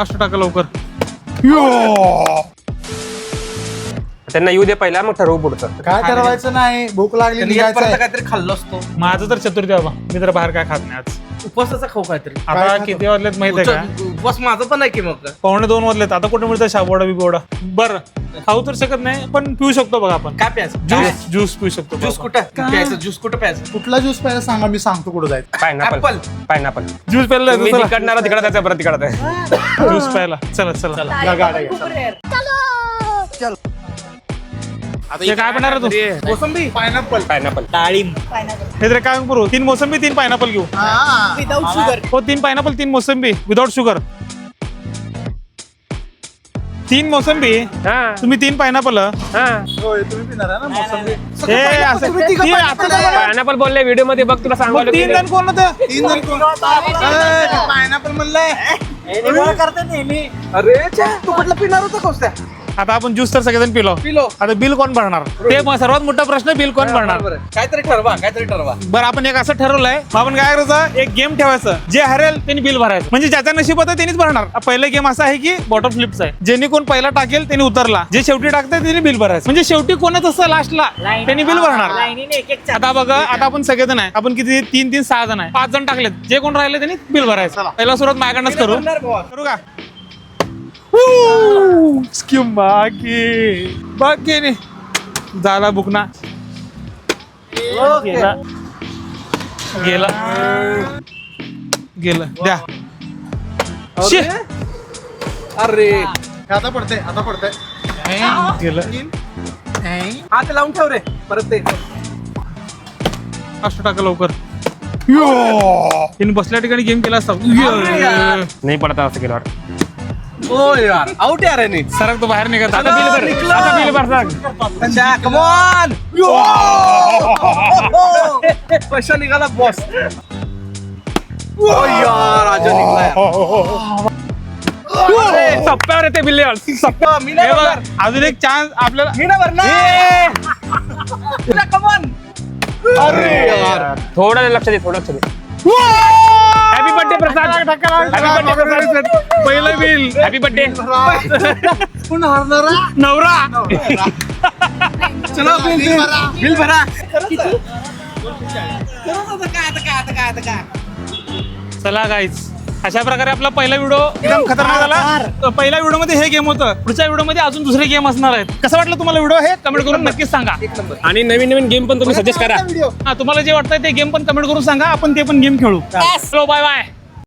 Fast टाका लवकर. त्यांना येऊ दे पहिला, मग ठरवू पुढचं. काय ठरवायचं नाही, भूक लागली निघायचं. काहीतरी खाल्लो असतो. माझं तर चतुर्थी बाबा, मी तर बाहेर काय खात नाही आज. उपवासाचा खाऊ काहीतरी. आता खातो? किती वाजलेत माहित आहे का? उपवास माझं पण आहे की मग. 1:45 वाजलेत. आता कुठे मिळतं शाबोडा बिबोडा? बरं खाऊ तर शकत नाही, पण पिऊ शकतो बघा आपण. काय प्यायचं? ज्यूस पिऊ शकतो. ज्यूस कुठं प्यायचं? ज्यूस कुठं प्यायचं? कुठला ज्यूस प्यायला सांगा, मी सांगतो कुठं जायचं. पायनॅपल. पायनॅपल ज्यूस प्यायला मी चला. तिकडणार तिकडे जायचं, परत तिकडे जायचं. ज्यूस प्यायला चला चला. या गाड्या घ्या. हे काय बनणार तू? मोसंबी. पायनॅपल. पायनॅपल. डाळिंब. हे तर काय करू? 3 मोसंबी 3 पायनॅपल घेऊ. Without sugar. हो 3 पायनॅपल 3 मोसंबी विदाउट शुगर. 3 मोसंबी हा तुम्ही 3 पायनॅपल. हा होय, तुम्ही पिणार आहे ना मोसंबी? हे असं हे आता तर पायनॅपल बोलले व्हिडिओ मध्ये, बघ तुला सांगू. 3 जण कोण होतं? 3 जण कोण? पायनॅपल म्हणलंय. करते नेहमी. अरे तू कुठला पिणार होता कोस्त्या? आता आपण ज्यूस तर सगळेजण पिलो. आता बिल कोण भरणार? ते सर्वात मोठा प्रश्न, बिल कोण भरणार? काहीतरी ठरवा. बरं आपण एक असं ठरवलंय, आपण काय करायचं, एक गेम ठेवायचं, जे हरेल त्यांनी बिल भरायचं. म्हणजे ज्याचा नशीब होता त्यांनीच भरणार. पहिला गेम असा आहे की बॉटल फ्लिपचा आहे, ज्यांनी कोण पहिला टाकेल त्यांनी उतरला, जे शेवटी टाकतात त्यांनी बिल भरायचं. म्हणजे शेवटी कोणाच असं लास्टला त्यांनी बिल भरणार. आता बघा, आता आपण सगळेजण आहे, आपण किती 3 6 जण आहे, 5 जण टाकलेत, जे कोण राहिले त्यांनी बिल भरायचं. पहिला सुरुवात माझ्याकडनंच करू का? बाकी नाही झाला बुकना. गेला गेला गेलं. द्या. शी. अरे आता पडतंय. गेलं. हात लावून ठेव रे परत ते. फास्ट टाका लवकर. तिने बसल्या ठिकाणी गेम केला असता. नाही पडत असं केल्यावर. ओ यार आउट यार आहे. सरक तो बाहेर निघत. आता बिल भर. निघलं. आता बिल भर सांग. अच्छा कम ऑन. पैसा निघाला बॉस. ओ यार राजा निघाला यार. सप्प्यावर येते बिल. सप्प्या. मी हे नाही बघा, भरणार. अजून एक चान्स आपल्याला. मी नाही भरणार. Come on. अरे यार थोडं लक्ष दे, थोडं लक्ष दे. हॅपी बर्थडे प्रसाद. हॅपी बर्थडे प्रसाद. पहिलं बिल. Happy birthday. कोण हरणारा? नवरा. चला बिल भरा. चला गाईज, अशा प्रकारे आपला पहिला व्हिडिओ एकदम खतरनाक झाला. पहिल्या व्हिडिओ मध्ये हे गेम होतं, पुढच्या व्हिडिओ मध्ये अजून दुसरे गेम असणार आहेत. कसं वाटलं तुम्हाला व्हिडिओ? हे कमेंट करून नक्कीच सांगा. आणि नवीन नवीन गेम पण तुम्ही सजेस्ट करा. तुम्हाला जे वाटतंय ते गेम पण कमेंट करून सांगा, आपण ते पण गेम खेळू. चलो बाय बाय.